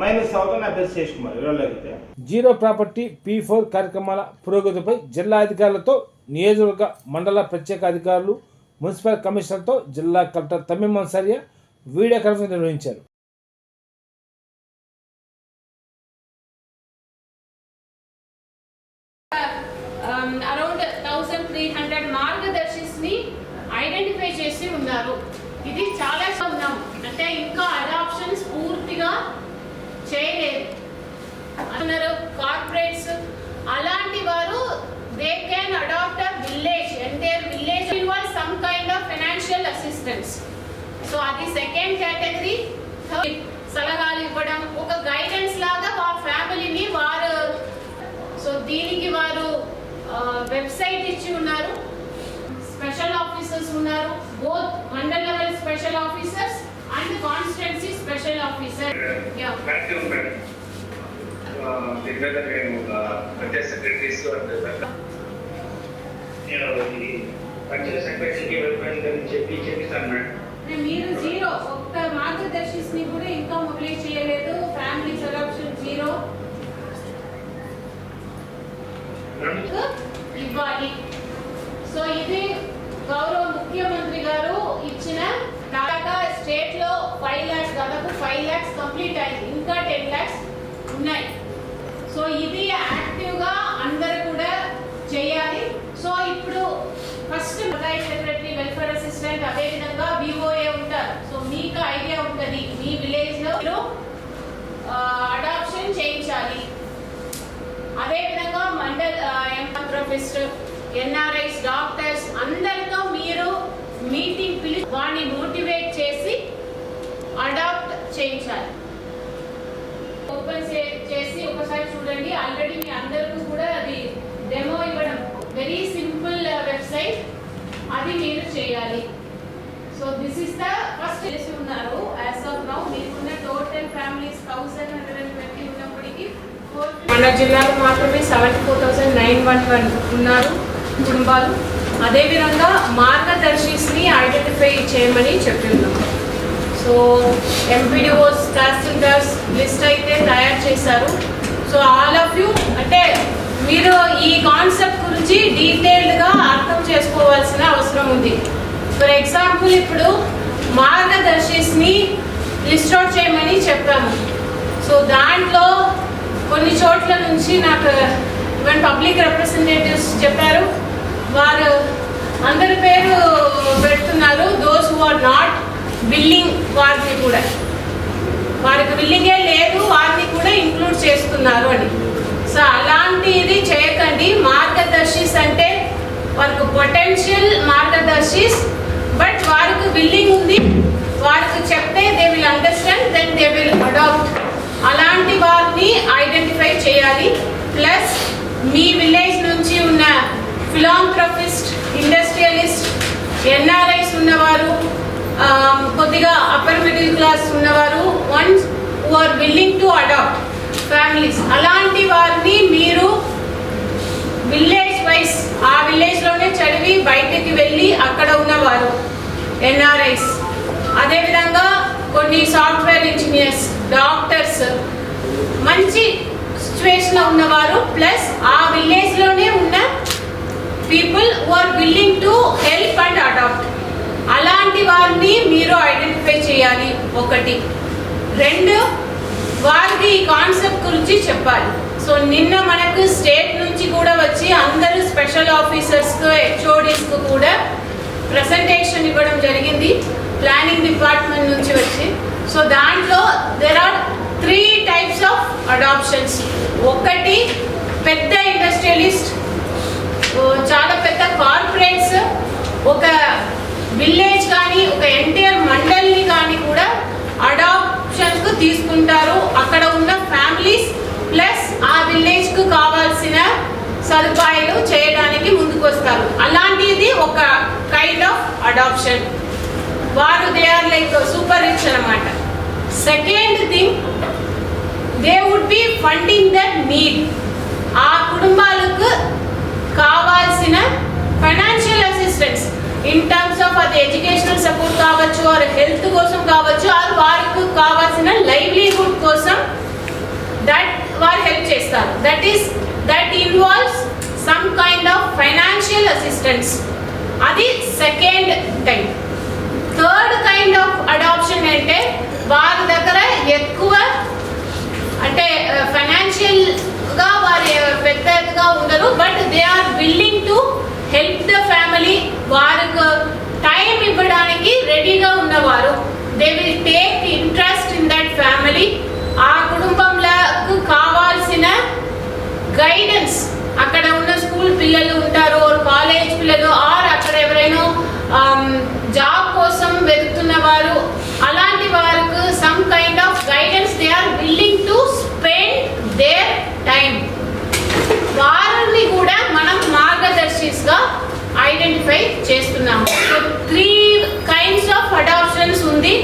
Minus అవుతా నా పేరు శేష్ కుమార్ వివరాలైతే జీరో ప్రాపర్టీ P4 కార్యక్రమాల పురోగతిపై జిల్లా అధికారులతో నియోజకవర్గ మండల ప్రత్యేక అధికారులు మున్సిపల్ కమిషనర్తో జిల్లా collector Tamim Ansaria video conference నిర్వహించారు. అరౌండ్ 1300 మార్గదర్శిస్ ని ఐడెంటిఫై చేసి ఉన్నారు. ఇది చాలా ఉన్నాం అంటే ఇంకా అడాప్షన్స్ పూర్తిగా చేయలేదు అన్నారు. కార్పొరేట్స్ అలాంటి వారు they can adopt a village entire village involve some kind of financial assistance. So అది సెకండ్ కేటగిరీ. సలహాలు ఇవ్వడం ఒక గైడెన్స్ లాగా వారి ఫ్యామిలీని వారు సో దీనికి వారు వెబ్సైట్ ఇచ్చి ఉన్నారు. స్పెషల్ ఆఫీసర్స్ ఉన్నారు, both mandal level special officers and constituency special officer. మీరు జీరో ఒక్క మార్గదర్శిస్ ని కూడా ఇంకా మొబిలైజ్ చేయలేదు. ఫ్యామిలీ అడాప్షన్ జీరో ఇవ్వాలి. సో ఇది గౌరవ ముఖ్యమంత్రి గారు ఇచ్చిన టాటా స్టేట్ లో 5 lakhs దాదాపు 5 lakhs కంప్లీట్ అయింది, ఇంకా 10 lakhs ఉన్నాయి. సో ఇది యాక్టివ్ గా అందరూ కూడా చేయాలి. సో ఇప్పుడు ఫస్ట్ సెక్రటరీ వెల్ఫేర్ అసిస్టెంట్ అదే విధంగా విఓఏ ఉంటారు. సో మీకు ఐడియా ఉంటుంది మీ విలేజ్ లో మీరు అడాప్షన్ చేయించాలి. అదే విధంగా మండల్ ఎంపీస్ట్ ఎన్ఆర్ఐస్ డాక్టర్స్ అందరితో మీరు మీటింగ్ పిలిచి వాడిని మోటివేట్ చేసి అడాప్ట్ చేయించాలి. ఓపెన్ చేసి ఒకసారి చూడండి. ఆల్రెడీ మీ అందరికీ కూడా అది డెమో ఇవ్వడం వెరీ సింపుల్ వెబ్సైట్, అది మీరు చేయాలి. So this is the first చేసి ఉన్నారు. యాజ్ ఆఫ్ నౌ మీకున్న టోటల్ ఫ్యామిలీస్ 1120 ఉన్నప్పటికీ మన జిల్లాలో మాత్రమే 74,911 ఉన్నారు కుటుంబాలు. అదేవిధంగా మార్గదర్శిస్ని ఐడెంటిఫై చేయమని చెప్తున్నాం. సో ఎంపీడీఓస్ తహసీల్దార్స్ లిస్ట్ అయితే తయారు చేశారు. సో ఆల్ ఆఫ్ యూ అంటే మీరు ఈ కాన్సెప్ట్ గురించి డీటెయిల్డ్గా అర్థం చేసుకోవాల్సిన అవసరం ఉంది. ఫర్ ఎగ్జాంపుల్ ఇప్పుడు మార్గదర్శిస్ని లిస్ట్ అవుట్ చేయమని చెప్పాము. సో దాంట్లో కొన్ని చోట్ల నుంచి నాకు పబ్లిక్ రిప్రజెంటేటివ్స్ చెప్పారు, వారు అందరి పేరు పెడుతున్నారు. Those who are not willing వారిని కూడా, వారికి బిల్లింగే లేదు వారిని కూడా ఇంక్లూడ్ చేస్తున్నారు అని. సో అలాంటిది చేయకండి. మార్గదర్శిస్ అంటే వారికి పొటెన్షియల్ మార్గదర్శిస్, బట్ వారికి బిల్లింగ్ ఉంది, వారికి చెప్తే they will understand, then they will adopt. అలాంటి వారిని ఐడెంటిఫై చేయాలి. ప్లస్ మీ విలేజ్ నుంచి ఉన్న ఫిలాంథ్రపిస్ట్, ఇండస్ట్రియలిస్ట్, ఎన్ఆర్ఐస్ ఉన్నవారు, కొద్దిగా అప్పర్ మిడిల్ క్లాస్ ఉన్నవారు, ones who are willing to adopt families, అలాంటి వారిని మీరు విలేజ్ వైజ్ ఆ విలేజ్లోనే చదివి బయటికి వెళ్ళి అక్కడ ఉన్నవారు ఎన్ఆర్ఐస్, అదేవిధంగా కొన్ని సాఫ్ట్వేర్ ఇంజనీర్స్, డాక్టర్స్, మంచి సిచ్యువేషన్లో ఉన్నవారు, ప్లస్ ఆ విలేజ్లోనే ఉన్న people who are willing to help and adopt, అలాంటి వారిని మీరు ఐడెంటిఫై చేయాలి. ఒకటి. రెండు, వారికి ఈ కాన్సెప్ట్ గురించి చెప్పాలి. సో నిన్న మనకు స్టేట్ నుంచి కూడా వచ్చి అందరూ స్పెషల్ ఆఫీసర్స్కు, హెచ్ఓడీస్కు కూడా ప్రెజెంటేషన్ ఇవ్వడం జరిగింది, ప్లానింగ్ డిపార్ట్మెంట్ నుంచి వచ్చి. సో దాంట్లో there are 3 types of adoptions. ఒకటి పెద్ద ఇండస్ట్రియలిస్ట్, చాలా పెద్ద కార్పొరేట్స్ ఒక విలేజ్ కానీ ఒక ఎంటైర్ మండల్ని కానీ కూడా అడాప్షన్కు తీసుకుంటారు. అక్కడ ఉన్న ఫ్యామిలీస్ ప్లస్ ఆ విలేజ్కు కావాల్సిన సదుపాయాలు చేయడానికి ముందుకు వస్తారు. అలాంటిది ఒక కైండ్ ఆఫ్ అడాప్షన్. వారు they are like super rich అన్నమాట. Second thing, they would be funding that need. ఆ కుటుంబాలకు కావాల్సిన financial assistance in terms of అది ఎడ్యుకేషనల్ సపోర్ట్ కావచ్చు, ఆర్ హెల్త్ కోసం కావచ్చు, ఆర్ వారికి కావాల్సిన లైవ్లీహుడ్ కోసం దట్ వారు హెల్ప్ చేస్తారు. That involves some kind of financial assistance. అది second time. Third kind of adoption అంటే వారి దగ్గర ఎక్కువ అంటే ఫైనాన్షియల్ గా వారు పెద్దగా ఉండరు, but they are willing to help the family. వారికి టైం ఇవ్వడానికి రెడీగా ఉన్నవారు. They will take interest in that family. ఆ కుటుంబంలో కావాల్సిన గైడెన్స్, అక్కడ ఉన్న స్కూల్ పిల్లలు ఉంటారు, కాలేజ్ పిల్లలు, ఆర్ అక్కడ ఎవరైనా జాబ్ కోసం వెతుకుతున్న వారు, అలాంటి వారికి some kind of guidance they are willing to spend their time. వారిని కూడా మనం మార్గదర్శిగా ఐడెంటిఫై చేస్తున్నాము. సో 3 kinds ఆఫ్ అడాప్షన్స్ ఉంది.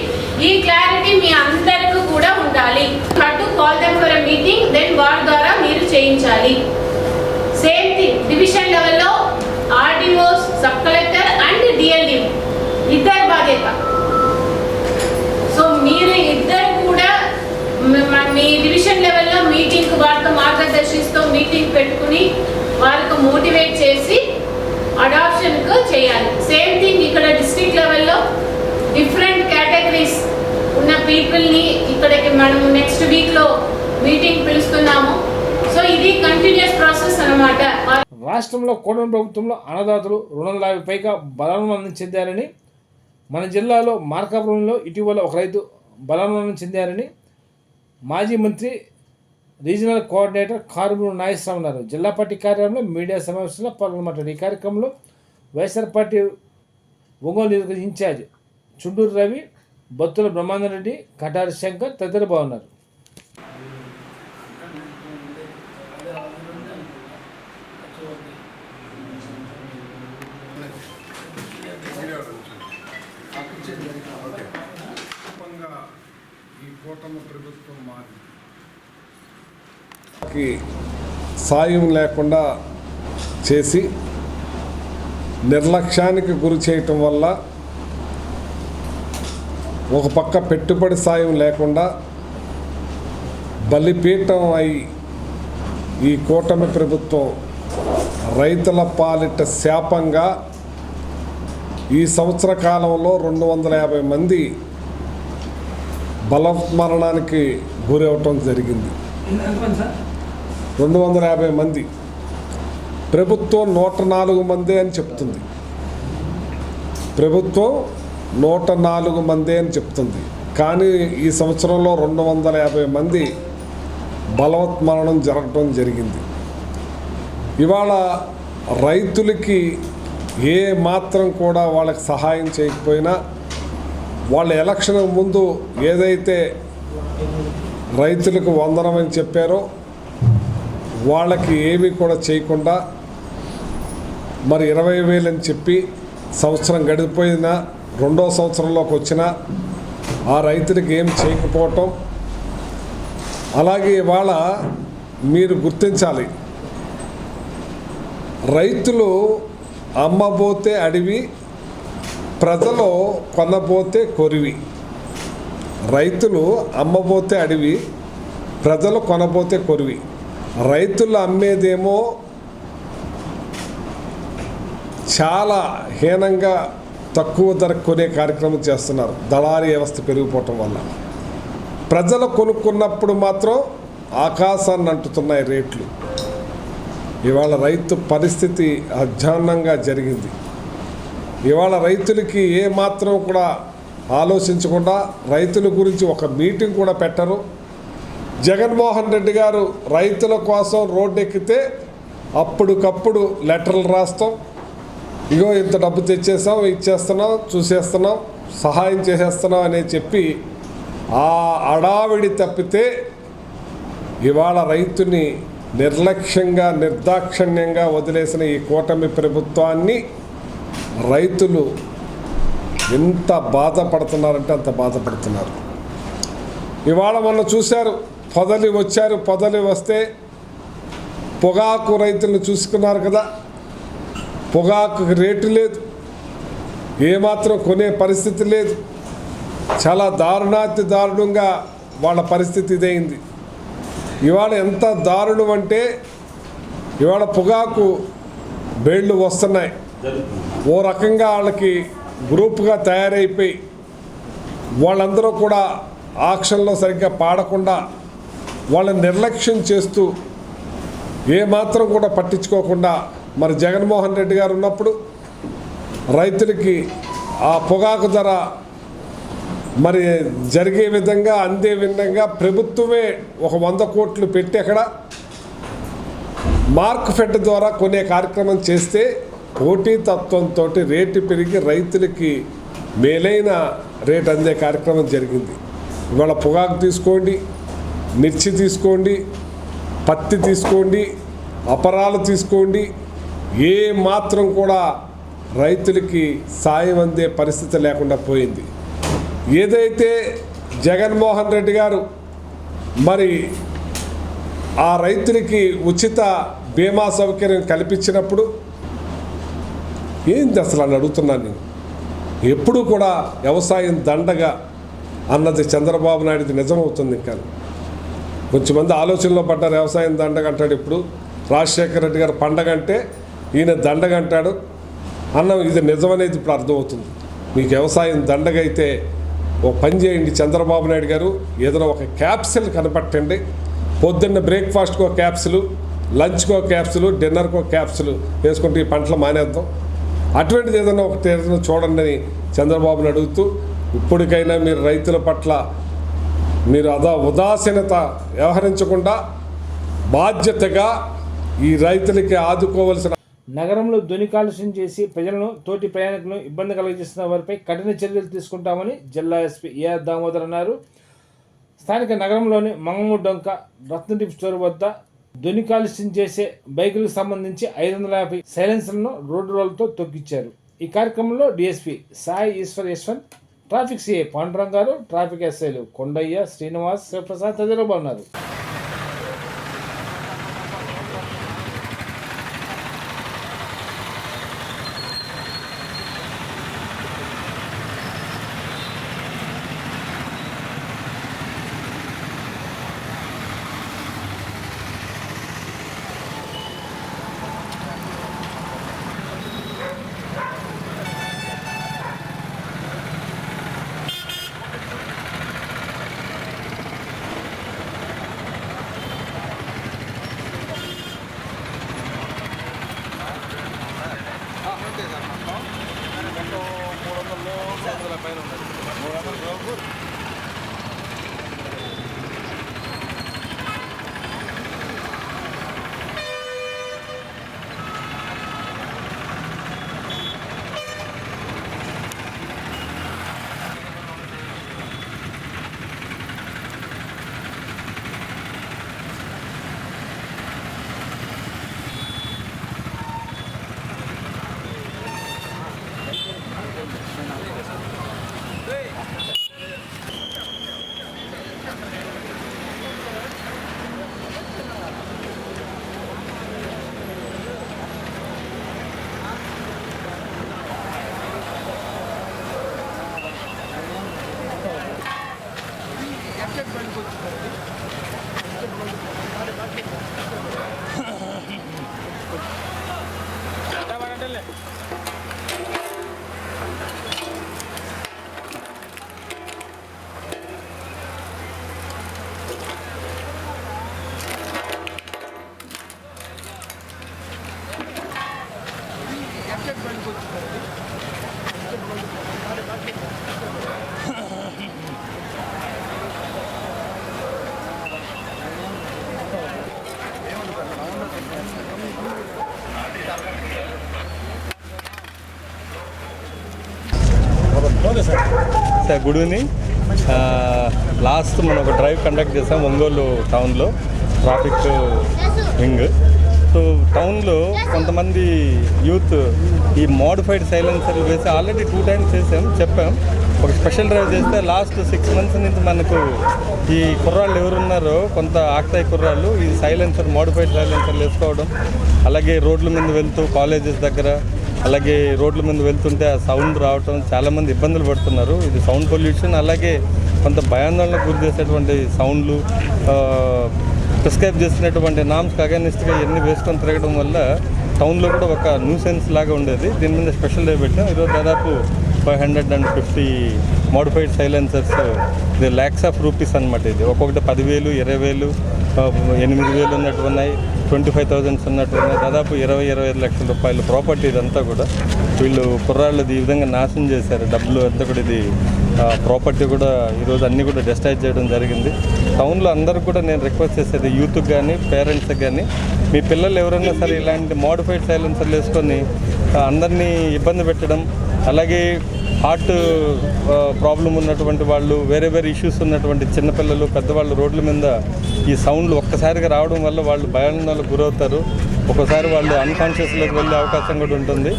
ఈ క్లారిటీ మీ అందరికీ కూడా ఉండాలి. To call them for a meeting, then వారి ద్వారా మీరు చేయించాలి. సేమ్ థింగ్ డివిజన్ లెవెల్లో RDOs, sub collector and DLD ఇద్దరు బాధ్యత. సో మీరు ఇద్దరు కూడా మీ డివిజన్ లెవెల్లో మీటింగ్ వారితో మార్గదర్శిస్తూ మీటింగ్ పెట్టుకుని వారికి మోటివేట్ చేసి అడాప్షన్కు చేయాలి. సేమ్ థింగ్ ఇక్కడ డిస్ట్రిక్ట్ లెవెల్లో డిఫరెంట్ కేటగిరీస్ ఉన్న పీపుల్ని ఇక్కడికి మనం నెక్స్ట్ వీక్లో మీటింగ్ పిలుస్తున్నాము. సో ఇది కంటిన్యూస్ ప్రాసెస్ అన్నమాట. రాష్ట్రంలో కూటమి ప్రభుత్వంలో అన్నదాతలు 250 పైగా బలాన్మరణం చెందారని, మన జిల్లాలో మార్కాపురంలో ఇటీవల ఒక రైతు బలాన్మరణం చెందారని మాజీ మంత్రి రీజనల్ కోఆర్డినేటర్ కారుమూరు నాగేశ్వరరావు అన్నారు. జిల్లా పార్టీ కార్యాలయంలో మీడియా సమావేశంలో పాల్గొన్నమాట. ఈ కార్యక్రమంలో వైఎస్ఆర్ పార్టీ ఒంగోలు నియోజకవర్గ ఇన్ఛార్జ్ చుండూరు రవి, బత్తుల బ్రహ్మానందరెడ్డి, కటారి శంకర్ తదితరులు బాగున్నారు. ఈ కూటమి ప్రభుత్వం సాయం లేకుండా చేసి నిర్లక్ష్యానికి గురి చేయటం వల్ల ఒక పక్క పెట్టుబడి సాయం లేకుండా బలిపీఠం అయి ఈ కూటమి ప్రభుత్వం రైతుల పాలిట శాపంగా ఈ సంవత్సర కాలంలో 250 మంది బలమరణానికి గురవటం జరిగింది. 250 మంది. ప్రభుత్వం 104 మంది అని చెప్తుంది. ప్రభుత్వం 104 మంది అని చెప్తుంది. కానీ ఈ సంవత్సరంలో 250 మంది బలవత్మరణం జరగటం జరిగింది. ఇవాళ రైతులకి ఏ మాత్రం కూడా వాళ్ళకి సహాయం చేయకపోయినా, వాళ్ళ ఎలక్షన్ ముందు ఏదైతే రైతులకు వందనమని చెప్పారో వాళ్ళకి ఏమీ కూడా చేయకుండా మరి 20,000 అని చెప్పి సంవత్సరం గడిపోయినా, 2వ సంవత్సరంలోకి వచ్చినా ఆ రైతులకి ఏం చేయకపోవటం. అలాగే ఇవాళ మీరు గుర్తించాలి, రైతులు అమ్మబోతే అడివి, ప్రజలు కొనబోతే కొరివి. రైతులు అమ్మబోతే అడివి, ప్రజలు కొనబోతే కొరివి. రైతులు అమ్మేదేమో చాలా హీనంగా తక్కువ ధరకు కొనే కార్యక్రమం చేస్తున్నారు దళారీ వ్యవస్థ పెరిగిపోవటం వల్ల. ప్రజలు కొనుక్కున్నప్పుడు మాత్రం ఆకాశాన్ని అంటుతున్నాయి రేట్లు. ఇవాళ రైతు పరిస్థితి అధ్వాన్నంగా జరిగింది. ఇవాళ రైతులకి ఏ మాత్రం కూడా ఆలోచించకుండా రైతుల గురించి ఒక మీటింగ్ కూడా పెట్టరు. జగన్మోహన్ రెడ్డి గారు రైతుల కోసం రోడ్డు ఎక్కితే అప్పటికప్పుడు లెటర్లు రాస్తాం, ఇగో ఇంత డబ్బు తెచ్చేస్తాం, ఇచ్చేస్తున్నాం, చూసేస్తున్నాం, సహాయం చేసేస్తున్నాం అని చెప్పి ఆ అడావిడి తప్పితే ఇవాళ రైతుని నిర్లక్ష్యంగా నిర్దాక్షిణ్యంగా వదిలేసిన ఈ కూటమి ప్రభుత్వాన్ని రైతులు ఎంత బాధపడుతున్నారంటే అంత బాధపడుతున్నారు. ఇవాళ మొన్న చూశారు, పొదలి వచ్చారు, పొదలి వస్తే పొగాకు రైతులను చూసుకున్నారు కదా. పొగాకు రేటు లేదు, ఏమాత్రం కొనే పరిస్థితి లేదు. చాలా దారుణాతి దారుణంగా వాళ్ళ పరిస్థితి ఇదైంది. ఇవాళ ఎంత దారుణం అంటే ఇవాళ పొగాకు బేళ్లు వస్తున్నాయి. ఓ రకంగా వాళ్ళకి గ్రూప్గా తయారైపోయి వాళ్ళందరూ కూడా ఆక్షన్లో సరిగ్గా పాడకుండా వాళ్ళని నిర్లక్ష్యం చేస్తూ ఏమాత్రం కూడా పట్టించుకోకుండా మరి జగన్మోహన్ రెడ్డి గారు ఉన్నప్పుడు రైతులకి ఆ పొగాకు ధర మరి జరిగే విధంగా అందే విధంగా ప్రభుత్వమే ఒక 100 కోట్లు పెట్టి అక్కడ మార్క్ ఫెడ్ ద్వారా కొనే కార్యక్రమం చేస్తే పోటీతత్వంతో రేటు పెరిగి రైతులకి మేలైన రేటు అందే కార్యక్రమం జరిగింది. ఇవాళ పొగాకు తీసుకోండి, మిర్చి తీసుకోండి, పత్తి తీసుకోండి, అపరాలు తీసుకోండి, ఏ మాత్రం కూడా రైతులకి సాయం అందే పరిస్థితి లేకుండా పోయింది. ఏదైతే జగన్మోహన్ రెడ్డి గారు మరి ఆ రైతులకి ఉచిత బీమా సౌకర్యం కల్పించినప్పుడు ఏంది అసలు అని అడుగుతున్నాను నేను. ఎప్పుడు కూడా వ్యవసాయం దండగా అన్నది చంద్రబాబు నాయుడుది నిజమవుతుంది. ఇంకా కొంచెంమంది ఆలోచనలో పడ్డారు, వ్యవసాయం దండగ అంటాడు. ఇప్పుడు రాజశేఖర రెడ్డి గారు పండగ అంటే ఈయన దండగ అంటాడు అన్న, ఇది నిజమనేది ఇప్పుడు అర్థమవుతుంది. మీకు వ్యవసాయం దండగ అయితే ఒక పని చేయండి చంద్రబాబు నాయుడు గారు, ఏదైనా ఒక క్యాప్సిల్ కనపట్టండి. పొద్దున్న బ్రేక్ఫాస్ట్కో క్యాప్సులు, లంచ్కో క్యాప్సులు, డిన్నర్కో క్యాప్సులు వేసుకుంటే ఈ పంటలు మానేద్దాం. అటువంటిది ఏదైనా ఒకటి ఏదైనా చూడండి అని చంద్రబాబుని అడుగుతూ, ఇప్పటికైనా మీరు రైతుల పట్ల మీరు ఉదాసీనత వ్యవహరించకుండా బాధ్యతగా ఈ రైతులకి ఆదుకోవలసిన. నగరంలో ధ్వని కాలుష్యం చేసి ప్రజలను, తోటి ప్రయాణికులను ఇబ్బంది కలిగిస్తున్న వారిపై కఠిన చర్యలు తీసుకుంటామని జిల్లా ఎస్పీ ఏఆర్ దామోదర్ అన్నారు. స్థానిక నగరంలోని మంగమూరు డొంక రత్నదీప్ స్టోర్ వద్ద ధ్వని కాలుష్యం చేసే బైకులకు సంబంధించి 550 సైలెన్సర్లను రోడ్డు రోడ్లతో తొక్కించారు. ఈ కార్యక్రమంలో DSP Sai Eshwar Yashwant, traffic CI Pandurang గారు, ట్రాఫిక్ ఎస్ఐలు కొండయ్య, శ్రీనివాస్, శివప్రసాద్ తదితరులు ఉన్నారు. Sir good evening. లాస్ట్ మనం ఒక డ్రైవ్ కండక్ట్ చేసాం ఒంగోలు టౌన్లో, ట్రాఫిక్ వింగ్. సో టౌన్లో కొంతమంది యూత్ ఈ మోడిఫైడ్ సైలెన్సర్లు వేసి ఆల్రెడీ 2 times చెప్పాం. ఒక స్పెషల్ డ్రైవ్ చేస్తే లాస్ట్ 6 months నుంచి మనకు ఈ కుర్రాళ్ళు ఎవరున్నారో కొంత ఆక్తాయి కుర్రాళ్ళు ఈ సైలెన్సర్ మోడిఫైడ్ సైలెన్సర్లు వేసుకోవడం, అలాగే రోడ్ల మీద వెళ్తూ కాలేజెస్ దగ్గర అలాగే రోడ్ల మీద వెళ్తుంటే ఆ సౌండ్ రావటం, చాలామంది ఇబ్బందులు పడుతున్నారు. ఇది సౌండ్ పొల్యూషన్, అలాగే కొంత భయాందోళనకు గురి చేసేటువంటి సౌండ్లు, ప్రిస్క్రైబ్ చేసినటువంటి నామ్స్కి అగైనిస్ట్గా ఇవన్నీ వేసుకొని తిరగడం వల్ల టౌన్లో కూడా ఒక న్యూసెన్స్ లాగా ఉండేది. దీని మీద స్పెషల్ డే పెట్టాం. ఈరోజు దాదాపు 550 మోడిఫైడ్ సైలెన్సర్స్, ఇది ల్యాక్స్ ఆఫ్ రూపీస్ అనమాట. ఇది ఒక్కొక్కటి 10,000, 20,000, 8,000 ఉన్నట్టు ఉన్నాయి, 25,000 ఉన్నట్టు ఉన్నాయి. దాదాపు 20-25 లక్షల రూపాయల ప్రాపర్టీ ఇదంతా కూడా వీళ్ళు కుర్రాళ్ళది ఈ విధంగా నాశనం చేశారు. డబ్బులు అంతా కూడా ఇది ప్రాపర్టీ కూడా ఈరోజు అన్నీ కూడా డిస్ట్రాయ్ చేయడం జరిగింది. టౌన్లో అందరూ కూడా నేను రిక్వెస్ట్ చేసేది యూత్కి కానీ పేరెంట్స్కి కానీ, మీ పిల్లలు ఎవరైనా సరే ఇలాంటి మోడిఫైడ్ సైలెన్సర్లు వేసుకొని అందరినీ ఇబ్బంది పెట్టడం, అలాగే హార్ట్ ప్రాబ్లం ఉన్నటువంటి వాళ్ళు, వేరే వేరే ఇష్యూస్ ఉన్నటువంటి చిన్నపిల్లలు, పెద్దవాళ్ళు రోడ్ల మీద ఈ సౌండ్లు ఒక్కసారిగా రావడం వల్ల వాళ్ళు భయాందోళనకు గురవుతారు. ఒక్కోసారి వాళ్ళు అన్కాన్షియస్లోకి వెళ్ళే అవకాశం కూడా ఉంటుంది.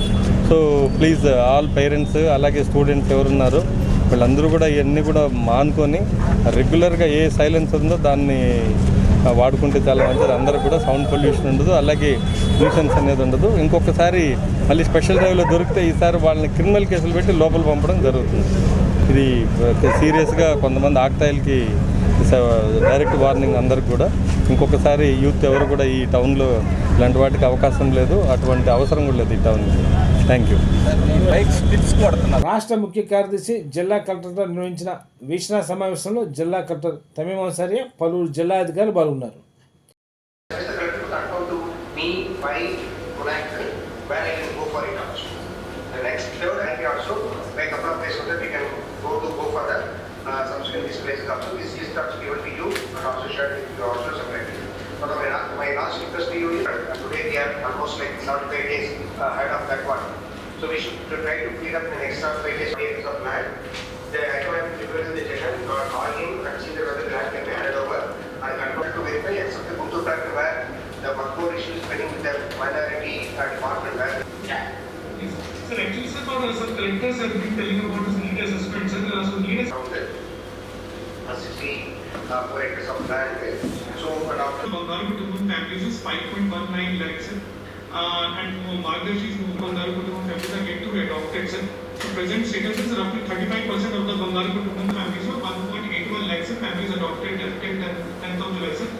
సో ప్లీజ్ ఆల్ పేరెంట్స్ అలాగే స్టూడెంట్స్ ఎవరున్నారో వీళ్ళందరూ కూడా ఇవన్నీ కూడా మానుకొని రెగ్యులర్గా ఏ సైలెన్స్ ఉందో దాన్ని వాడుకుంటే చాలా మంచిది. అందరూ కూడా సౌండ్ పొల్యూషన్ ఉండదు, అలాగే న్యూసెన్స్ అనేది ఉండదు. ఇంకొకసారి మళ్ళీ స్పెషల్ డ్రైవ్లో దొరికితే ఈసారి వాళ్ళని క్రిమినల్ కేసులు పెట్టి లోపల పంపడం జరుగుతుంది. ఇది సీరియస్గా కొంతమంది ఆక్తాయిలకి డైరెక్ట్ వార్నింగ్ అందరికి కూడా. ఇంకొకసారి యూత్ ఎవరు కూడా ఈ టౌన్లో ఇలాంటి వాటికి అవకాశం లేదు, అటువంటి అవసరం కూడా లేదు ఈ టౌన్కి. Thank you. రాష్ట్ర ముఖ్య కార్యదర్శి జిల్లా కలెక్టర్తో నిర్వహించిన వీక్షణ సమావేశంలో జిల్లా కలెక్టర్ తమీం అన్సారియా, పలువురు జిల్లా అధికారులు పాల్గొన్నారు. subsequent displays also. This list is given to you and also shared with you also separately. But my last request to you is today we are almost like 75 days ahead of that one. So we should try to clear up the next 5 days of land. The ICO have given the session, call him, consider whether the land can be handed over and control to verify except the Guntur factor where the core issues pending with the minority department where. Sir, actually, sir, some collectors have been telling about this need assessment, sir. So need assessment. 64 acres of land. So, Bangaru Kutumbam families is 5.19 lakhs, sir. And Margashis Bangaru Kutumbam families are yet to be adopted, sir. So, present status is roughly 35% of the Bangaru Kutumbam families, so 1.81 lakhs of families adopted at 10th of July, sir.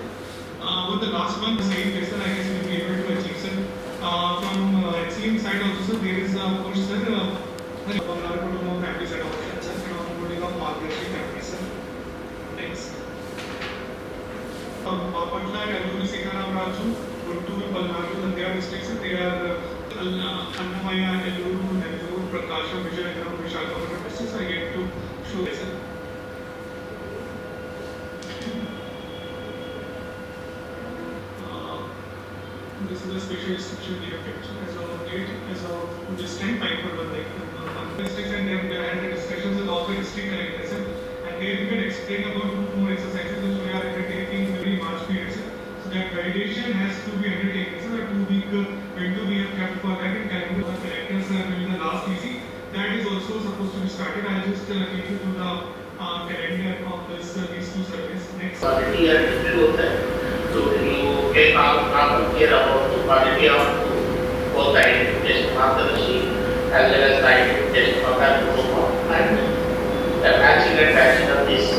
With the last month, the same way, sir, I guess we will be able to achieve, sir. From HCM side also, sir, there is a push, sir. Bangaru Kutumbam families adoption, sir, from onboarding of Margashi families, sir. Thanks. Patna, Alluri, Sekaram Raju, Guntur, Balnadu, and their districts, they are Annamaya, Alluru, Nellore, Prakasha, Vijayanagaram, Vishakhapatnam districts are yet to show this. This is a special restriction in effect as of date, as of this time, 5.1 lakh. Districts and they had the discussions with all the district collectors, and they even explain about 2 more exercises which we are undertaking every March period. So that validation has to be undertaken. So that 2-week window we have kept for that, and calendar for collectors during the last easy. That is also supposed to be started. I just take you to the calendar of these 2 surveys. Next. Quality and growth. So you get now here about the quality of both the identification Margashis as well as the identification of that protocol and the matching and matching of these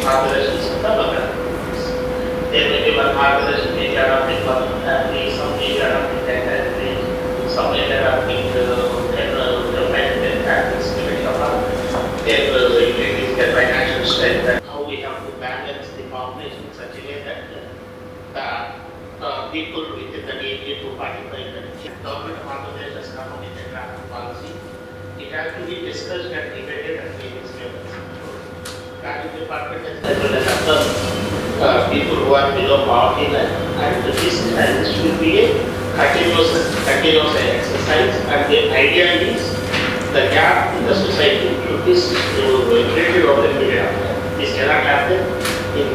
Margashis of the Bangladesh. There may be one Margashi may be adopted for the family, some may be adopted by family, some may be adopted practice depending upon their financial strength and how we have to balance the population in such a way that the people within the area to participate in the government of Andhra Pradesh has come up with a draft policy. It has to be discussed and debated at various levels. Planning department as well as other people who are below poverty line, and this should be a continuous exercise, and the idea is the gap in the society should be created over a period of time. This cannot happen in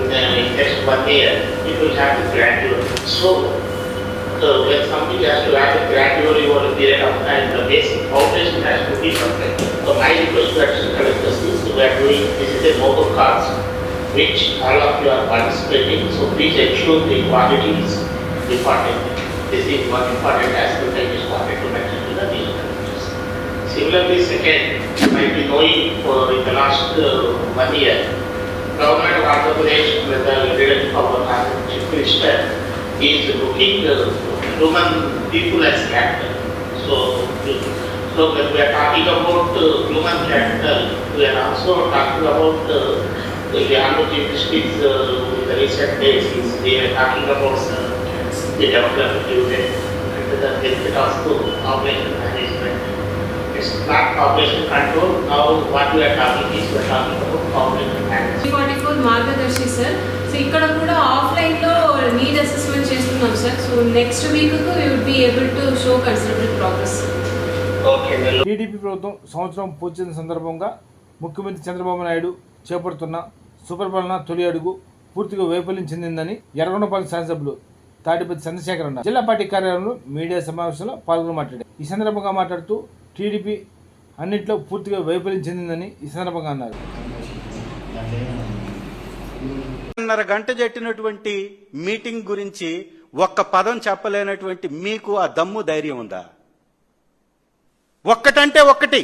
next 1 year. It will happen gradually. So when something has to happen gradually over a period of time, the basic foundation has to be perfect. So my request to action collectors is we are doing, this is a mobile cards which all of you are participating. So please ensure the quality is important. This is one important aspect I just wanted to mention to the nation collectors. Similarly, second, you might be knowing for in the last 1 year, Government of Andhra Pradesh with the leadership of the Minister is looking human people as capital. So when we are talking about human capital, we are also talking about the Honorable Chief Justice in the recent days. They are talking about the demographic unit and the benefit of population management. It's not population control. Now what we are talking is we are talking about population management. 44 Margadarsi sir. So ఇక్కడ కూడా offline లో need assessment చేస్తున్నాం sir. So next week కు we would be able to show considerable progress. Okay. TDP ప్రభుత్వం సంవత్సరం పూర్తి సందర్భంగా ముఖ్యమంత్రి చంద్రబాబు నాయుడు చేపడుతున్న సుపరిపాలన తొలి అడుగు పూర్తిగా వైఫల్యం చెందిందని ఎర్రగొండపాలెం శాసనసభ్యులు తాడిపత్రి చంద్రశేఖర్ అన్నారు. జిల్లా పార్టీ కార్యాలయంలో మీడియా సమావేశంలో పాల్గొని మాట్లాడారు. ఈ సందర్భంగా మాట్లాడుతూ టీడీపీ అన్నింటిలో పూర్తిగా వైఫల్యం చెందిందని ఈ సందర్భంగా అన్నారు. 1.5 గంట జరిగినటువంటి మీటింగ్ గురించి ఒక్క పదం చెప్పలేనటువంటి మీకు ఆ దమ్ము ధైర్యం ఉందా? ఒక్కటంటే ఒక్కటి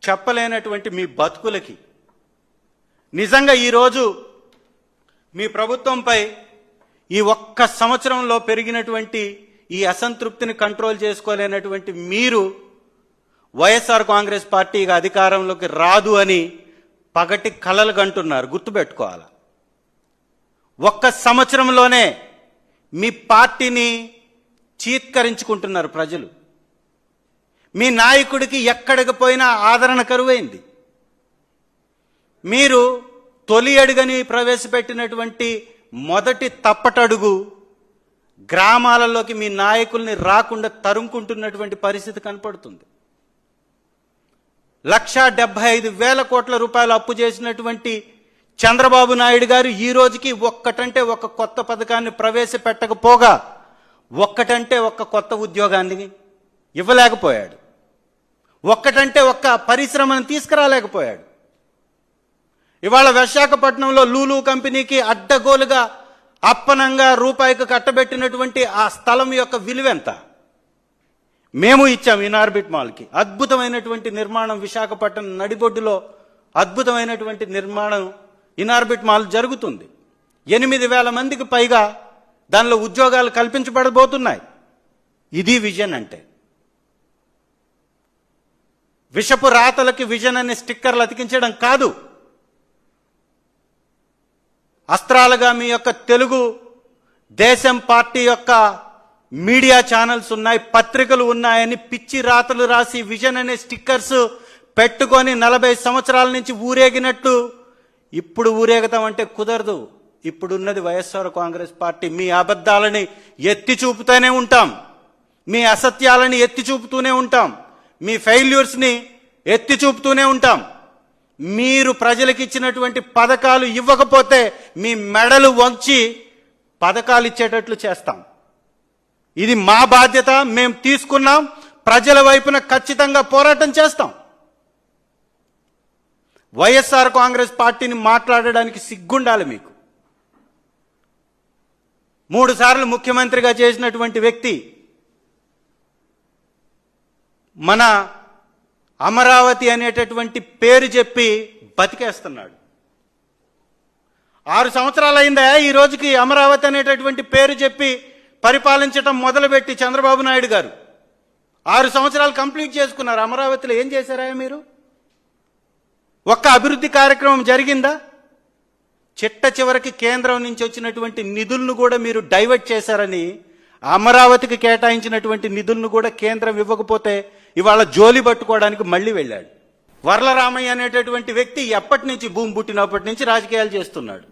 చెప్పలేనటువంటి మీ బతుకులకి నిజంగా ఈరోజు మీ ప్రభుత్వంపై ఈ ఒక్క సంవత్సరంలో పెరిగినటువంటి ఈ అసంతృప్తిని కంట్రోల్ చేసుకోలేనటువంటి మీరు వైఎస్ఆర్ కాంగ్రెస్ పార్టీ అధికారంలోకి రాదు అని పగటి కలలు కంటున్నారు. గుర్తుపెట్టుకోవాలి. ఒక్క సంవత్సరంలోనే మీ పార్టీని చీత్కరించుకుంటున్నారు ప్రజలు. మీ నాయకుడికి ఎక్కడికి పోయినా ఆదరణ కరువైంది. మీరు తొలి అడుగని ప్రవేశపెట్టినటువంటి మొదటి తప్పటడుగు గ్రామాలలోకి మీ నాయకుల్ని రాకుండా తరుముకుంటున్నటువంటి పరిస్థితి కనపడుతుంది. 1,75,000 కోట్ల రూపాయలు అప్పు చేసినటువంటి చంద్రబాబు నాయుడు గారు ఈ రోజుకి ఒక్కటంటే ఒక కొత్త పథకాన్ని ప్రవేశపెట్టకపోగా ఒక్కటంటే ఒక్క కొత్త ఉద్యోగాన్ని ఇవ్వలేకపోయాడు. ఒక్కటంటే ఒక్క పరిశ్రమను తీసుకురాలేకపోయాడు. ఇవాళ విశాఖపట్నంలో లూలు కంపెనీకి అడ్డగోలుగా అప్పనంగా రూపాయికి కట్టబెట్టినటువంటి ఆ స్థలం యొక్క విలువెంత? మేము ఇచ్చాం ఇనార్బిట్ మాల్కి. అద్భుతమైనటువంటి నిర్మాణం విశాఖపట్నం నడిబొడ్డులో అద్భుతమైనటువంటి నిర్మాణం ఇనార్బిట్ మాల్ జరుగుతుంది. 8,000 మందికి పైగా దానిలో ఉద్యోగాలు కల్పించబడబోతున్నాయి. ఇది విజన్ అంటే. విషపు రాతలకి విజన్ అనే స్టిక్కర్లు అతికించడం కాదు. అస్త్రాలుగా మీ యొక్క తెలుగు దేశం పార్టీ యొక్క మీడియా ఛానల్స్ ఉన్నాయి, పత్రికలు ఉన్నాయని పిచ్చి రాతలు రాసి విజన్ అనే స్టిక్కర్స్ పెట్టుకొని 40 సంవత్సరాల నుంచి ఊరేగినట్టు ఇప్పుడు ఊరేగుతామంటే కుదరదు. ఇప్పుడున్నది వైఎస్ఆర్ కాంగ్రెస్ పార్టీ. మీ అబద్ధాలని ఎత్తి చూపుతూనే ఉంటాం, మీ అసత్యాలని ఎత్తి చూపుతూనే ఉంటాం, మీ ఫెయిల్యూర్స్ని ఎత్తి చూపుతూనే ఉంటాం. మీరు ప్రజలకు ఇచ్చినటువంటి పథకాలు ఇవ్వకపోతే మీ మెడలు వంచి పథకాలు ఇచ్చేటట్లు చేస్తాం. ఇది మా బాధ్యత, మేము తీసుకున్నాం. ప్రజల వైపున ఖచ్చితంగా పోరాటం చేస్తాం. వైఎస్ఆర్ కాంగ్రెస్ పార్టీని మాట్లాడడానికి సిగ్గుండాలి మీకు. 3 సార్లు ముఖ్యమంత్రిగా చేసినటువంటి వ్యక్తి మన అమరావతి అనేటటువంటి పేరు చెప్పి బతికేస్తున్నాడు. 6 సంవత్సరాలు అయిందా ఈ రోజుకి అమరావతి అనేటటువంటి పేరు చెప్పి పరిపాలించడం మొదలుపెట్టి చంద్రబాబు నాయుడు గారు 6 సంవత్సరాలు కంప్లీట్ చేసుకున్నారు. అమరావతిలో ఏం చేశారా మీరు? ఒక్క అభివృద్ధి కార్యక్రమం జరిగిందా? చిట్ట చివరికి కేంద్రం నుంచి వచ్చినటువంటి నిధులను కూడా మీరు డైవర్ట్ చేశారని, అమరావతికి కేటాయించినటువంటి నిధులను కూడా కేంద్రం ఇవ్వకపోతే ఇవాళ జోలి పట్టుకోవడానికి మళ్ళీ వెళ్ళాడు. వర్లరామయ్య అనేటటువంటి వ్యక్తి ఎప్పటి నుంచి, భూమి పుట్టినప్పటి నుంచి రాజకీయాలు చేస్తున్నాడు.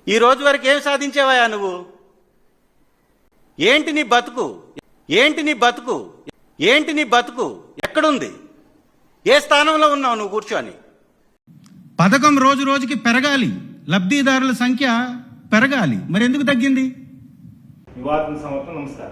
ఈ రోజు వరకు ఏం సాధించావా నువ్వు? ఏంటి నీ బతుకు? ఏంటి నీ బతుకు? ఏంటి నీ బతుకు? ఎక్కడుంది? ఏ స్థానంలో ఉన్నావు నువ్వు కూర్చొని? పథకం రోజు రోజుకి పెరగాలి, లబ్ధిదారుల సంఖ్య పెరగాలి. మరి ఎందుకు తగ్గింది? వివాదం సమర్థం. నమస్కారం.